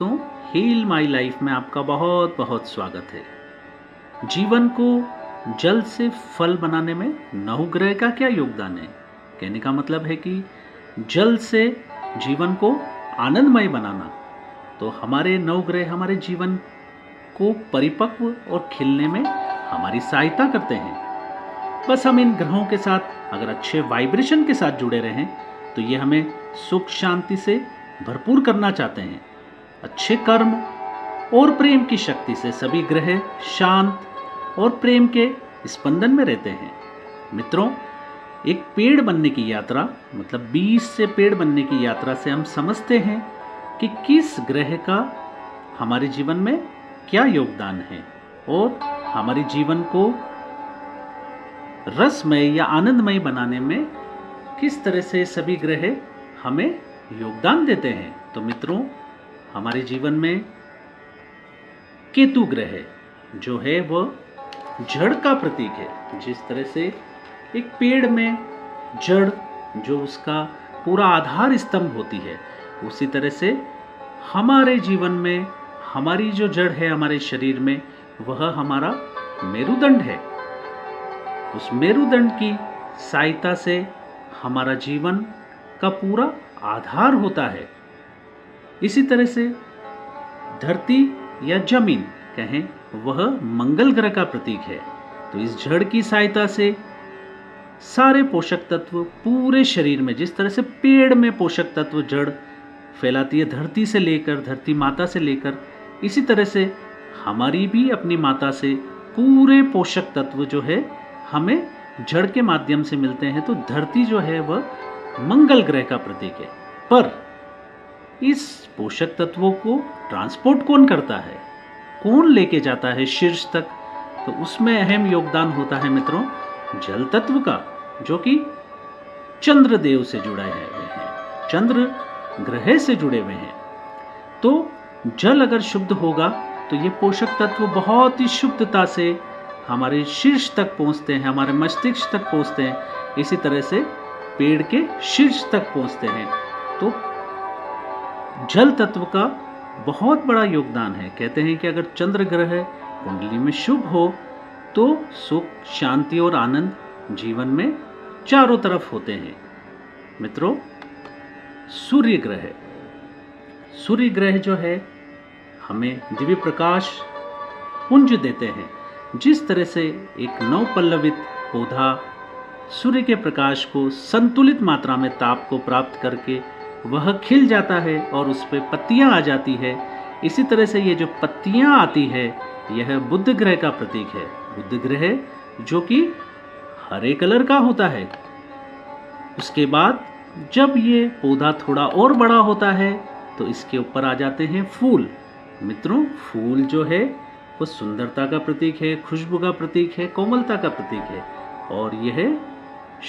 तो heal my life में आपका बहुत बहुत स्वागत है। जीवन को जल से फल बनाने में नवग्रह का क्या योगदान है? कहने का मतलब है कि जल से जीवन को आनंदमय बनाना। तो हमारे नवग्रह हमारे जीवन को परिपक्व और खिलने में हमारी सहायता करते हैं। बस हम इन ग्रहों के साथ अगर अच्छे वाइब्रेशन के साथ जुड़े रहें तो ये हमें सुख शांति से भरपूर करना चाहते हैं। अच्छे कर्म और प्रेम की शक्ति से सभी ग्रह शांत और प्रेम के स्पंदन में रहते हैं। मित्रों, एक पेड़ बनने की यात्रा मतलब 20 से पेड़ बनने की यात्रा से हम समझते हैं कि किस ग्रह का हमारे जीवन में क्या योगदान है और हमारे जीवन को रसमय या आनंदमय बनाने में किस तरह से सभी ग्रह हमें योगदान देते हैं। तो मित्रों, हमारे जीवन में केतु ग्रह जो है वह जड़ का प्रतीक है। जिस तरह से एक पेड़ में जड़ जो उसका पूरा आधार स्तंभ होती है, उसी तरह से हमारे जीवन में हमारी जो जड़ है हमारे शरीर में वह हमारा मेरुदंड है। उस मेरुदंड की सहायता से हमारा जीवन का पूरा आधार होता है। इसी तरह से धरती या जमीन कहें वह मंगल ग्रह का प्रतीक है। तो इस जड़ की सहायता से सारे पोषक तत्व पूरे शरीर में, जिस तरह से पेड़ में पोषक तत्व जड़ फैलाती है धरती से लेकर, धरती माता से लेकर, इसी तरह से हमारी भी अपनी माता से पूरे पोषक तत्व जो है हमें जड़ के माध्यम से मिलते हैं। तो धरती जो है वह मंगल ग्रह का प्रतीक है। पर इस पोषक तत्वों को ट्रांसपोर्ट कौन करता है, कौन लेके जाता है शीर्ष तक? तो उसमें अहम योगदान होता है मित्रों जल तत्व का, जो कि चंद्र देव से जुड़ा है, चंद्र ग्रह से जुड़े हुए हैं। तो जल अगर शुद्ध होगा तो ये पोषक तत्व बहुत ही शुद्धता से हमारे शीर्ष तक पहुंचते हैं, हमारे मस्तिष्क तक पहुंचते हैं, इसी तरह से पेड़ के शीर्ष तक पहुंचते हैं। तो जल तत्व का बहुत बड़ा योगदान है। कहते हैं कि अगर चंद्र ग्रह कुंडली में शुभ हो तो सुख शांति और आनंद जीवन में चारों तरफ होते हैं। मित्रों, सूर्य ग्रह जो है हमें दिव्य प्रकाश पुंज देते हैं। जिस तरह से एक नवपल्लवित पौधा सूर्य के प्रकाश को संतुलित मात्रा में ताप को प्राप्त करके वह खिल जाता है और उस पर पत्तियां आ जाती है, इसी तरह से ये जो पत्तियां आती है यह बुध ग्रह का प्रतीक है। बुध ग्रह जो कि हरे कलर का होता है। उसके बाद जब ये पौधा थोड़ा और बड़ा होता है तो इसके ऊपर आ जाते हैं फूल। मित्रों, फूल जो है वो सुंदरता का प्रतीक है, खुशबू का प्रतीक है, कोमलता का प्रतीक है और यह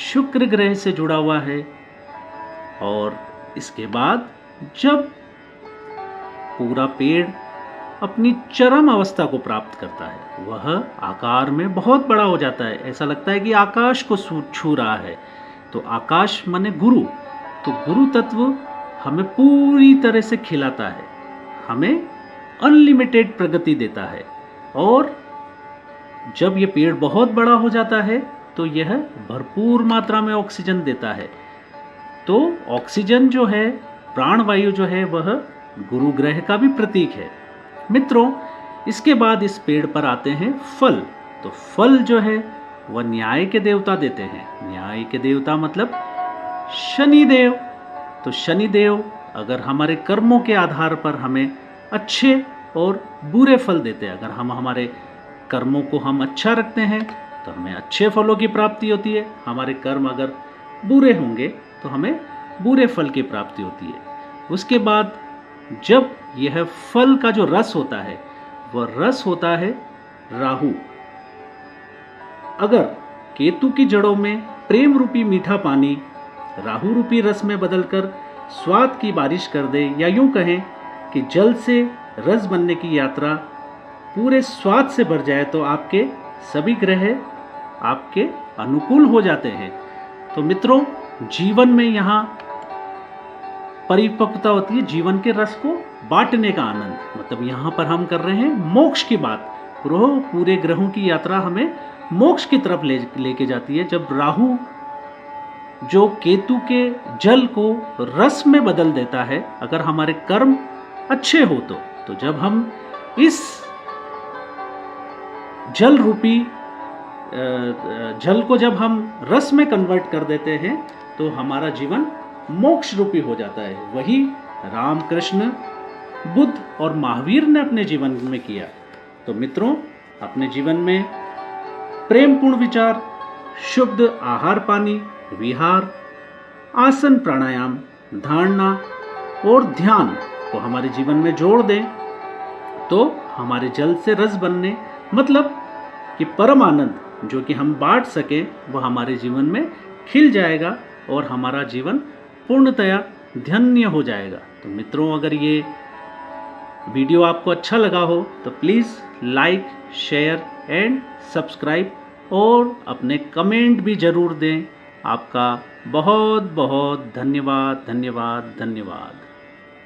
शुक्र ग्रह से जुड़ा हुआ है। और इसके बाद जब पूरा पेड़ अपनी चरम अवस्था को प्राप्त करता है, वह आकार में बहुत बड़ा हो जाता है, ऐसा लगता है कि आकाश को छू रहा है। तो आकाश माने गुरु, तो गुरु तत्व हमें पूरी तरह से खिलाता है, हमें अनलिमिटेड प्रगति देता है। और जब ये पेड़ बहुत बड़ा हो जाता है तो यह भरपूर मात्रा में ऑक्सीजन देता है। तो ऑक्सीजन जो है, प्राणवायु जो है, वह गुरु ग्रह का भी प्रतीक है। मित्रों, इसके बाद इस पेड़ पर आते हैं फल। तो फल जो है वह न्याय के देवता देते हैं। न्याय के देवता मतलब शनिदेव। तो शनिदेव अगर हमारे कर्मों के आधार पर हमें अच्छे और बुरे फल देते हैं, अगर हम हमारे कर्मों को हम अच्छा रखते हैं तो हमें अच्छे फलों की प्राप्ति होती है। हमारे कर्म अगर बुरे होंगे तो हमें बुरे फल की प्राप्ति होती है। उसके बाद जब यह फल का जो रस होता है वह रस होता है राहु। अगर केतु की जड़ों में प्रेम रूपी मीठा पानी राहु रूपी रस में बदलकर स्वाद की बारिश कर दे, या यूं कहें कि जल से रस बनने की यात्रा पूरे स्वाद से भर जाए, तो आपके सभी ग्रह आपके अनुकूल हो जाते हैं। तो मित्रों, जीवन में यहाँ परिपक्वता होती है, जीवन के रस को बांटने का आनंद, मतलब यहाँ पर हम कर रहे हैं मोक्ष की बात। पूरे ग्रहों की यात्रा हमें मोक्ष की तरफ लेके जाती है। जब राहु जो केतु के जल को रस में बदल देता है, अगर हमारे कर्म अच्छे हो तो जब हम इस जल रूपी जल को जब हम रस में कन्वर्ट कर देते हैं तो हमारा जीवन मोक्ष रूपी हो जाता है। वही राम, कृष्ण, बुद्ध और महावीर ने अपने जीवन में किया। तो मित्रों, अपने जीवन में प्रेमपूर्ण विचार, शुद्ध आहार पानी, विहार, आसन, प्राणायाम, धारणा और ध्यान को हमारे जीवन में जोड़ दें तो हमारे जल से रस बनने, मतलब कि परम आनंद जो कि हम बांट सकें, वह हमारे जीवन में खिल जाएगा और हमारा जीवन पूर्णतया धन्य हो जाएगा। तो मित्रों, अगर ये वीडियो आपको अच्छा लगा हो तो please like, share and subscribe और अपने कमेंट भी ज़रूर दें। आपका बहुत बहुत धन्यवाद, धन्यवाद, धन्यवाद।